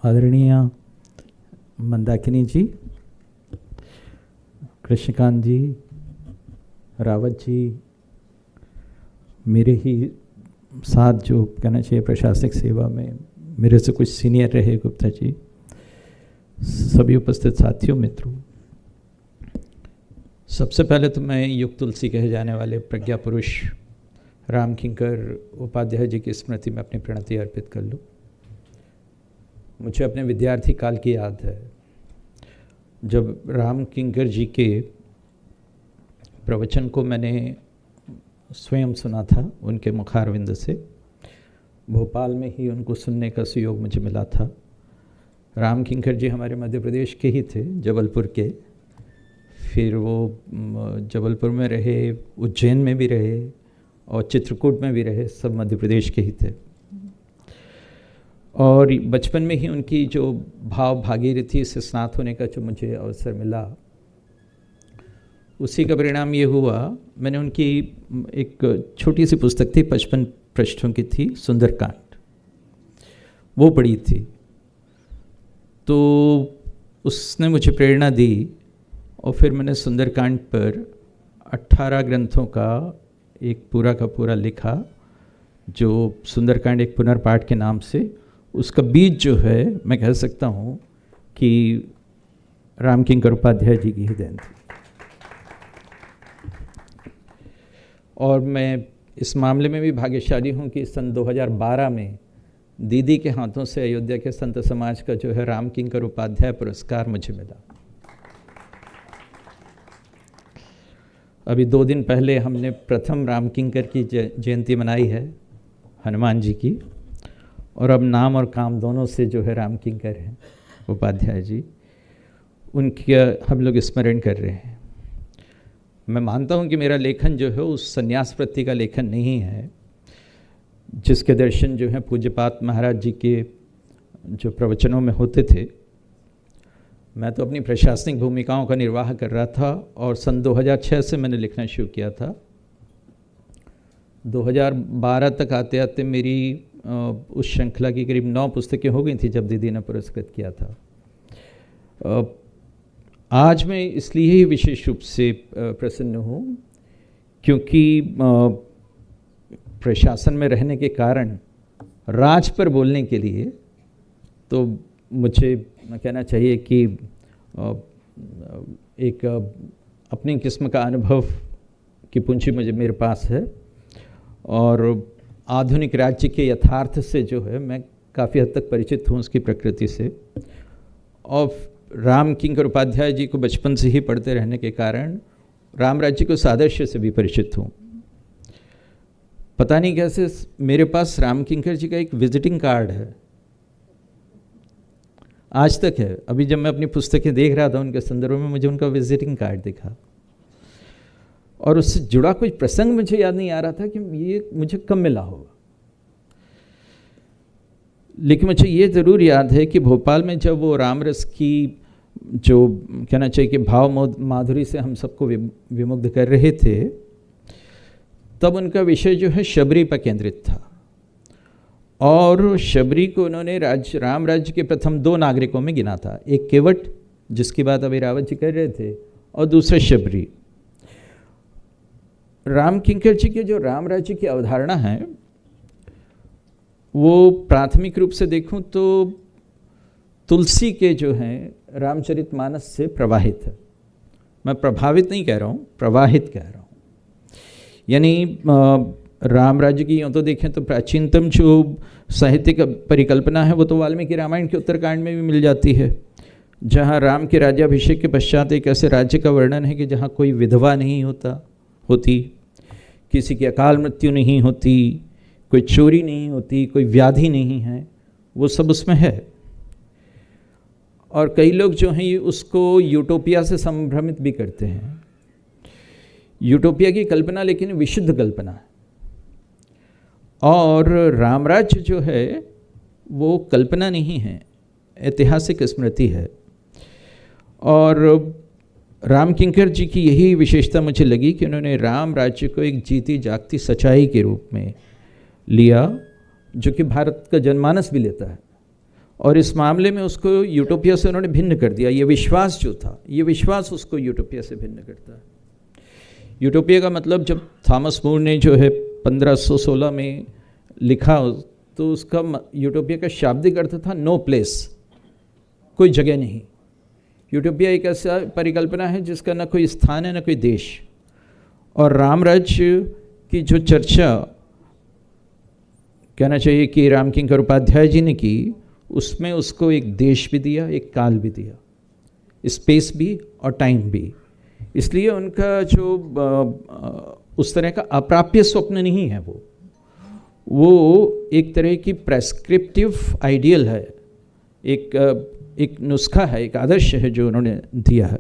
आदरणीय मंदाकिनी जी, कृष्णकांत जी, रावत जी, मेरे ही साथ जो कहना चाहिए प्रशासनिक सेवा में मेरे से कुछ सीनियर रहे, गुप्ता जी, सभी उपस्थित साथियों, मित्रों, सबसे पहले तो मैं युग तुलसी कहे जाने वाले प्रज्ञा पुरुष राम किंकर उपाध्याय जी की स्मृति में अपनी प्रणति अर्पित कर लूँ। मुझे अपने विद्यार्थी काल की याद है जब राम किंकर जी के प्रवचन को मैंने स्वयं सुना था उनके मुखारविंद से। भोपाल में ही उनको सुनने का सुयोग मुझे मिला था। राम किंकर जी हमारे मध्य प्रदेश के ही थे, जबलपुर के। फिर वो जबलपुर में रहे, उज्जैन में भी रहे और चित्रकूट में भी रहे, सब मध्य प्रदेश के ही थे। और बचपन में ही उनकी जो भाव भागीरथी से स्नात होने का जो मुझे अवसर मिला, उसी का परिणाम ये हुआ, मैंने उनकी एक छोटी सी पुस्तक थी, 55 पृष्ठों की थी, सुंदरकांड, वो पढ़ी थी। तो उसने मुझे प्रेरणा दी और फिर मैंने सुंदरकांड पर 18 ग्रंथों का एक पूरा का पूरा लिखा, जो सुंदरकांड एक पुनर्पाठ के नाम से। उसका बीज जो है मैं कह सकता हूँ कि राम किंकर उपाध्याय जी की ही देन थी। और मैं इस मामले में भी भाग्यशाली हूँ कि सन 2012 में दीदी के हाथों से अयोध्या के संत समाज का जो है राम किंकर उपाध्याय पुरस्कार मुझे मिला। अभी 2 दिन पहले हमने प्रथम राम किंकर की जयंती मनाई है, हनुमान जी की, और अब नाम और काम दोनों से जो है राम किंकर हैं उपाध्याय जी, उनकी हम लोग स्मरण कर रहे हैं। मैं मानता हूं कि मेरा लेखन जो है उस संन्यास वृत्ति का लेखन नहीं है जिसके दर्शन जो है पूज्यपात महाराज जी के जो प्रवचनों में होते थे। मैं तो अपनी प्रशासनिक भूमिकाओं का निर्वाह कर रहा था और सन 2006 से मैंने लिखना शुरू किया था। 2012 तक आते आते मेरी उस श्रृंखला की करीब 9 पुस्तकें हो गई थी जब दीदी ने पुरस्कृत किया था। आज मैं इसलिए ही विशेष रूप से प्रसन्न हूँ क्योंकि प्रशासन में रहने के कारण राज पर बोलने के लिए तो मुझे कहना चाहिए कि एक अपनी किस्म का अनुभव की पूंजी मेरे पास है और आधुनिक राज्य के यथार्थ से जो है मैं काफ़ी हद तक परिचित हूँ उसकी प्रकृति से। और राम किंकर उपाध्याय जी को बचपन से ही पढ़ते रहने के कारण राम राज्य को सादृश्य से भी परिचित हूँ। पता नहीं कैसे मेरे पास राम किंकर जी का एक विजिटिंग कार्ड है, आज तक है। अभी जब मैं अपनी पुस्तकें देख रहा था उनके संदर्भ में मुझे उनका विजिटिंग कार्ड दिखा और उससे जुड़ा कोई प्रसंग मुझे याद नहीं आ रहा था कि ये मुझे कब मिला होगा। लेकिन मुझे ये ज़रूर याद है कि भोपाल में जब वो रामरस की जो कहना चाहिए कि भाव माधुरी से हम सबको विमुग्ध कर रहे थे, तब उनका विषय जो है शबरी पर केंद्रित था। और शबरी को उन्होंने राम राज्य के प्रथम 2 नागरिकों में गिना था, एक केवट जिसकी बात अभी रावत जी कर रहे थे और दूसरा शबरी। राम किंकर जी के जो राम राज्य की अवधारणा है वो प्राथमिक रूप से देखूं तो तुलसी के जो हैं रामचरितमानस से प्रवाहित है। मैं प्रभावित नहीं कह रहा हूँ, प्रवाहित कह रहा हूँ। यानी राम राज्य की यूँ तो देखें तो प्राचीनतम जो साहित्यिक परिकल्पना है वो तो वाल्मीकि रामायण के उत्तरकांड में भी मिल जाती है, जहाँ राम के राज्याभिषेक के पश्चात एक ऐसे राज्य का वर्णन है कि जहाँ कोई विधवा नहीं होती, किसी की अकाल मृत्यु नहीं होती, कोई चोरी नहीं होती, कोई व्याधि नहीं है, वो सब उसमें है। और कई लोग जो हैं ये उसको यूटोपिया से संभ्रमित भी करते हैं। यूटोपिया की कल्पना लेकिन विशुद्ध कल्पना है और रामराज्य जो है वो कल्पना नहीं है, ऐतिहासिक स्मृति है। और राम किंकर जी की यही विशेषता मुझे लगी कि उन्होंने राम राज्य को एक जीती जागती सच्चाई के रूप में लिया, जो कि भारत का जनमानस भी लेता है और इस मामले में उसको यूटोपिया से उन्होंने भिन्न कर दिया। ये विश्वास जो था, ये विश्वास उसको यूटोपिया से भिन्न करता है। यूटोपिया का मतलब जब थॉमस मोर ने जो है 1516 में लिखा, तो उसका यूटोपिया का शाब्दिक अर्थ था नो प्लेस, कोई जगह नहीं। यूटोपिया एक ऐसा परिकल्पना है जिसका ना कोई स्थान है ना कोई देश। और राम राज्य की जो चर्चा कहना चाहिए कि राम किंकर उपाध्याय जी ने की, उसमें उसको एक देश भी दिया, एक काल भी दिया, स्पेस भी और टाइम भी। इसलिए उनका जो उस तरह का अप्राप्य स्वप्न नहीं है, वो एक तरह की प्रेस्क्रिप्टिव आइडियल है, एक नुस्खा है, एक आदर्श है जो उन्होंने दिया है।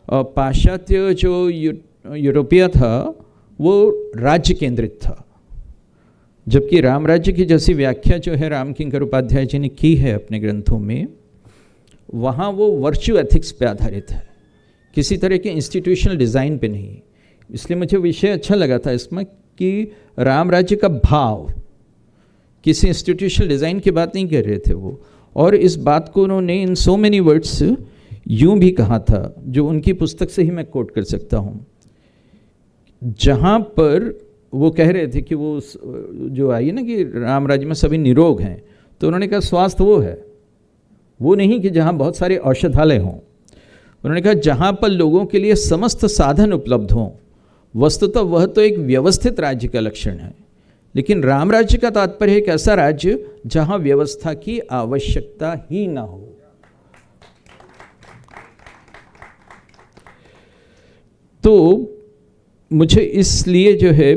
और पाश्चात्य जो यूरोपिया था वो राज्य केंद्रित था, जबकि राम राज्य की जैसी व्याख्या जो है राम किंकर उपाध्याय जी ने की है अपने ग्रंथों में, वहाँ वो वर्च्यू एथिक्स पे आधारित है, किसी तरह के इंस्टीट्यूशनल डिज़ाइन पे नहीं। इसलिए मुझे विषय अच्छा लगा था इसमें कि राम राज्य का भाव, किसी इंस्टीट्यूशनल डिज़ाइन की बात नहीं कर रहे थे वो। और इस बात को उन्होंने इन सो मेनी वर्ड्स यूँ भी कहा था, जो उनकी पुस्तक से ही मैं कोट कर सकता हूँ, जहाँ पर वो कह रहे थे कि वो जो आई है ना कि राम राज्य में सभी निरोग हैं, तो उन्होंने कहा स्वास्थ्य वो है, वो नहीं कि जहाँ बहुत सारे औषधालय हों। उन्होंने कहा जहाँ पर लोगों के लिए समस्त साधन उपलब्ध हों, वस्तुतः वह तो एक व्यवस्थित राज्य का लक्षण है। लेकिन राम राज्य का तात्पर्य एक ऐसा राज्य जहाँ व्यवस्था की आवश्यकता ही ना हो। तो मुझे इसलिए जो है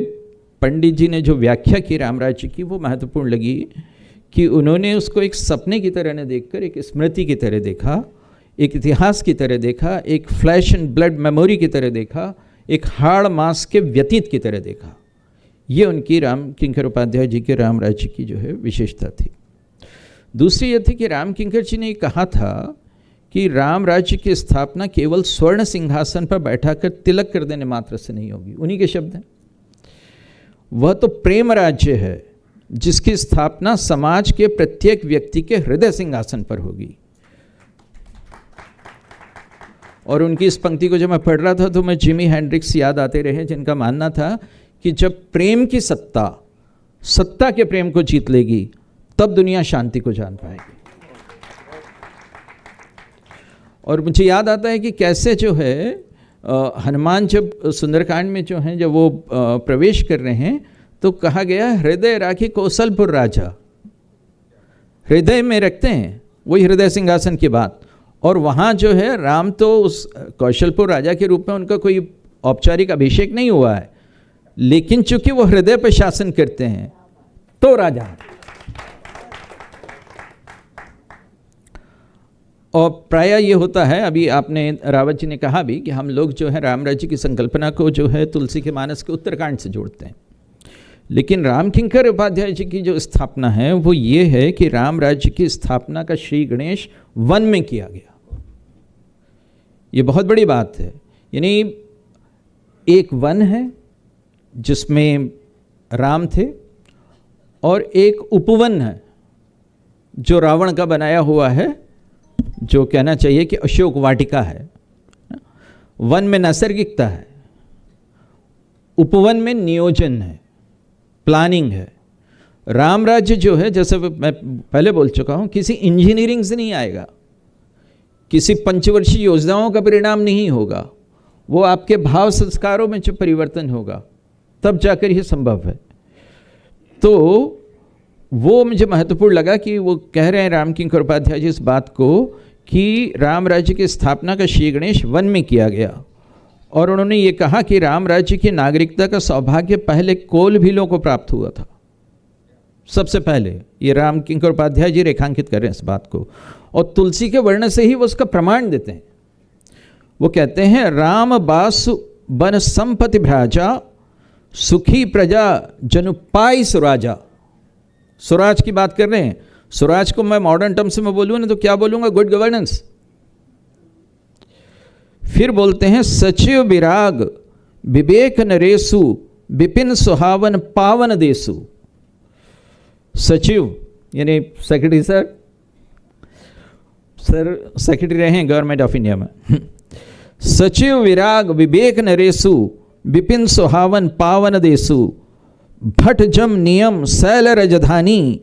पंडित जी ने जो व्याख्या की राम राज्य की, वो महत्वपूर्ण लगी कि उन्होंने उसको एक सपने की तरह न देखकर एक स्मृति की तरह देखा, एक इतिहास की तरह देखा, एक फ्लैश एंड ब्लड मेमोरी की तरह देखा, एक हाड़ मास के व्यतीत की तरह देखा। ये उनकी राम किंकर उपाध्याय जी के राम राज्य की जो है विशेषता थी। दूसरी ये थी कि राम किंकर जी ने कहा था कि राम राज्य की स्थापना केवल स्वर्ण सिंहासन पर बैठाकर तिलक कर देने मात्र से नहीं होगी। उन्हीं के शब्द हैं, वह तो प्रेम राज्य है जिसकी स्थापना समाज के प्रत्येक व्यक्ति के हृदय सिंहासन पर होगी। और उनकी इस पंक्ति को जब मैं पढ़ रहा था तो मैं जिमी हेंड्रिक्स याद आते रहे, जिनका मानना था कि जब प्रेम की सत्ता के प्रेम को जीत लेगी तब दुनिया शांति को जान पाएगी। और मुझे याद आता है कि कैसे जो है हनुमान जब सुंदरकांड में जो है जब वो प्रवेश कर रहे हैं तो कहा गया हृदय राखी कौशलपुर राजा, हृदय में रखते हैं, वही हृदय सिंहासन की बात। और वहाँ जो है राम तो उस कौशलपुर राजा के रूप में उनका कोई औपचारिक अभिषेक नहीं हुआ है, लेकिन चूंकि वो हृदय पर शासन करते हैं तो राजा। और प्रायः ये होता है, अभी आपने रावत जी ने कहा भी कि हम लोग जो है राम राज्य की संकल्पना को जो है तुलसी के मानस के उत्तरकांड से जोड़ते हैं, लेकिन राम किंकर उपाध्याय जी की जो स्थापना है वो ये है कि राम राज्य की स्थापना का श्री गणेश वन में किया गया। ये बहुत बड़ी बात है। यानी एक वन है जिसमें राम थे और एक उपवन है जो रावण का बनाया हुआ है, जो कहना चाहिए कि अशोक वाटिका है। वन में नैसर्गिकता है, उपवन में नियोजन है, प्लानिंग है। राम राज्य जो है, जैसे मैं पहले बोल चुका हूं, किसी इंजीनियरिंग से नहीं आएगा, किसी पंचवर्षीय योजनाओं का परिणाम नहीं होगा, वो आपके भाव संस्कारों में जो परिवर्तन होगा तब जाकर यह संभव है। तो वो मुझे महत्वपूर्ण लगा कि वो कह रहे हैं राम किंकर उपाध्याय जी इस बात को कि राम राज्य की स्थापना का श्री गणेश वन में किया गया। और उन्होंने ये कहा कि राम राज्य की नागरिकता का सौभाग्य पहले कोल भीलों को प्राप्त हुआ था, सबसे पहले। ये राम किंकर उपाध्याय जी रेखांकित कर रहे हैं इस बात को, और तुलसी के वर्ण से ही वो उसका प्रमाण देते हैं। वो कहते हैं राम बासु बन संपत्ति भ्राजा, सुखी प्रजा जनुपाई सुराजा। स्वराज की बात कर रहे हैं। स्वराज को मैं मॉडर्न टर्म से मैं बोलूँ ना तो क्या बोलूँगा? Good governance. फिर बोलते हैं सचिव विराग विवेक नरेसु विपिन सुहावन पावन देसु। सचिव यानी सेक्रेटरी सर, सर सेक्रेटरी रहे हैं गवर्नमेंट ऑफ इंडिया में। सचिव विराग विवेक नरेसु विपिन सुहावन पावन देसु भट जम नियम शैल रजधानी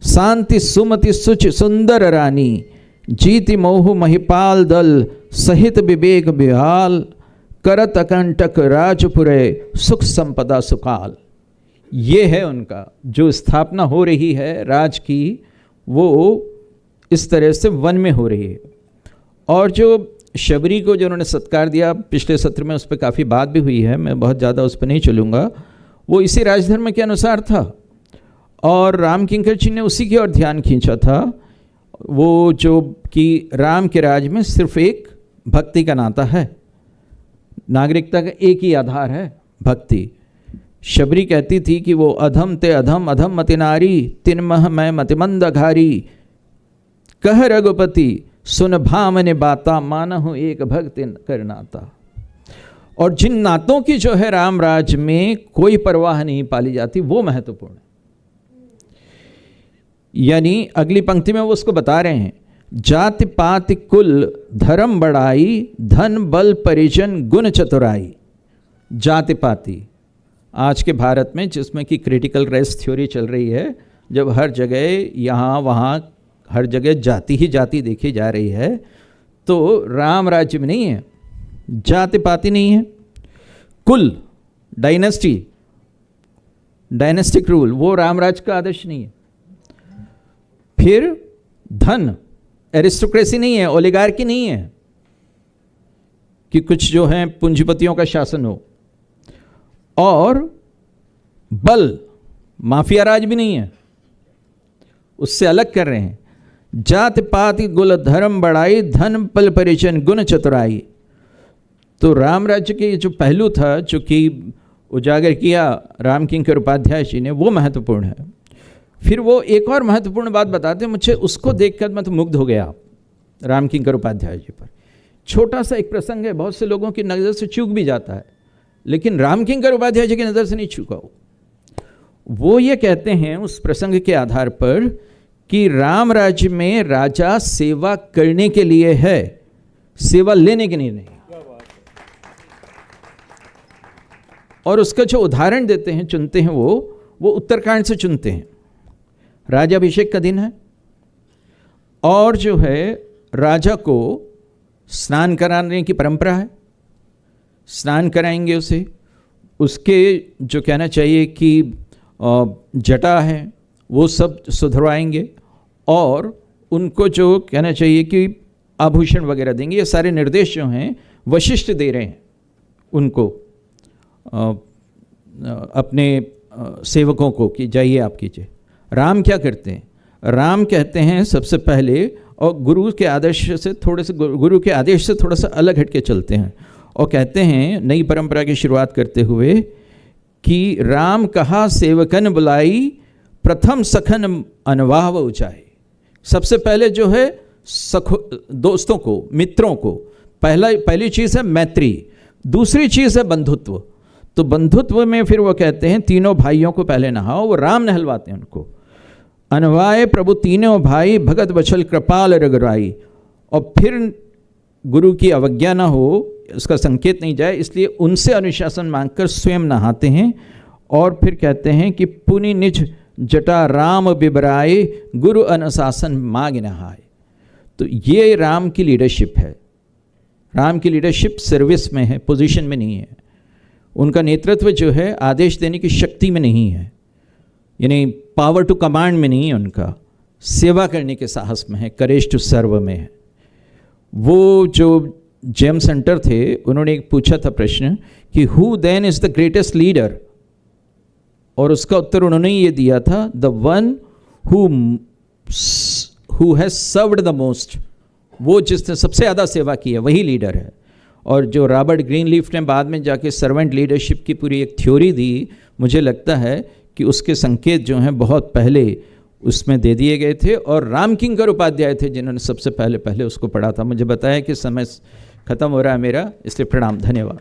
शांति सुमति सुच सुंदर रानी जीति मोहु महिपाल दल सहित विवेक बिहाल करत अकंटक राजपुरे सुख संपदा सुकाल। ये है उनका जो स्थापना हो रही है राज की, वो इस तरह से वन में हो रही है। और जो शबरी को जो उन्होंने सत्कार दिया पिछले सत्र में, उस पर काफ़ी बात भी हुई है, मैं बहुत ज़्यादा उस पर नहीं चलूँगा, वो इसी राजधर्म के अनुसार था और राम किंकर जी ने उसी की ओर ध्यान खींचा था। वो जो कि राम के राज में सिर्फ एक भक्ति का नाता है, नागरिकता का एक ही आधार है भक्ति। शबरी कहती थी कि वो अधम ते अधम अधम मति नारी तिन मह मैं मतिमंद अघारी कह रघुपति सुन भामने बाता मानहु एक भक्ति कर नाता। और जिन नातों की जो है राम राज में कोई परवाह नहीं पाली जाती, वो महत्वपूर्ण है। यानी अगली पंक्ति में वो उसको बता रहे हैं, जाति पाति कुल धर्म बढ़ाई धन बल परिजन गुण चतुराई। जाति पाति आज के भारत में जिसमें कि क्रिटिकल रेस थ्योरी चल रही है, जब हर जगह यहाँ वहाँ हर जगह जाति ही जाति देखी जा रही है, तो राम राज्य में नहीं है, जाति पाति नहीं है। कुल डायनेस्टी डायनेस्टिक रूल वो रामराज का आदर्श नहीं है। फिर धन एरिस्टोक्रेसी नहीं है, ओलिगार्की नहीं है कि कुछ जो है पूंजीपतियों का शासन हो। और बल माफिया राज भी नहीं है, उससे अलग कर रहे हैं। जात पाति कुल धर्म बढ़ाई धन बल परिजन गुण चतुराई। तो राम राज्य के जो पहलू था जो कि उजागर किया राम किंकर उपाध्याय जी ने, वो महत्वपूर्ण है। फिर वो एक और महत्वपूर्ण बात बताते हैं, मुझे उसको देखकर मैं तो मुग्ध हो गया राम किंकर उपाध्याय जी पर। छोटा सा एक प्रसंग है, बहुत से लोगों की नज़र से चूक भी जाता है, लेकिन राम किंकर उपाध्याय जी की नज़र से नहीं चूका। वो ये कहते हैं उस प्रसंग के आधार पर कि राम राज्य में राजा सेवा करने के लिए है, सेवा लेने के लिए नहीं। और उसका जो उदाहरण देते हैं, चुनते हैं, वो उत्तरकांड से चुनते हैं। राजाभिषेक का दिन है और जो है राजा को स्नान कराने की परंपरा है। स्नान कराएंगे उसे, उसके जो कहना चाहिए कि जटा है वो सब सुधरवाएंगे और उनको जो कहना चाहिए कि आभूषण वगैरह देंगे। ये सारे निर्देश जो हैं वशिष्ठ दे रहे हैं उनको, अपने सेवकों को कि जाइए आप कीजिए। राम क्या करते हैं? राम कहते हैं सबसे पहले, और गुरु के आदेश से थोड़ा सा अलग हटके चलते हैं और कहते हैं नई परंपरा की शुरुआत करते हुए कि राम कहा सेवकन बुलाई प्रथम सखन अनवाह ऊंचाई। सबसे पहले जो है दोस्तों को, मित्रों को, पहली चीज़ है मैत्री, दूसरी चीज़ है बंधुत्व। तो बंधुत्व में फिर वो कहते हैं तीनों भाइयों को पहले नहाओ, वो राम नहलवाते हैं उनको। अनवाए प्रभु तीनों भाई भगत बछल कृपाल रघुराई। और फिर गुरु की अवज्ञा ना हो, उसका संकेत नहीं जाए, इसलिए उनसे अनुशासन मांगकर स्वयं नहाते हैं। और फिर कहते हैं कि पुनि निज जटा राम बिबराए गुरु अनुशासन मांग नहाए। तो ये राम की लीडरशिप है। राम की लीडरशिप सर्विस में है, पोजीशन में नहीं है। उनका नेतृत्व जो है आदेश देने की शक्ति में नहीं है, यानी पावर टू कमांड में नहीं है, उनका सेवा करने के साहस में है, करेज टू सर्व में है। वो जो जेम सेंटर थे, उन्होंने एक पूछा था प्रश्न कि who then is the greatest leader, और उसका उत्तर उन्होंने ये दिया था, the one who has served the most. वो जिसने सबसे ज़्यादा सेवा की है वही लीडर है। और जो रॉबर्ट ग्रीनलीफ ने बाद में जाके सर्वेंट लीडरशिप की पूरी एक थ्योरी दी, मुझे लगता है कि उसके संकेत जो हैं बहुत पहले उसमें दे दिए गए थे। और राम किंकर उपाध्याय थे जिन्होंने सबसे पहले उसको पढ़ा था। मुझे बताया कि समय ख़त्म हो रहा है मेरा, इसलिए प्रणाम, धन्यवाद।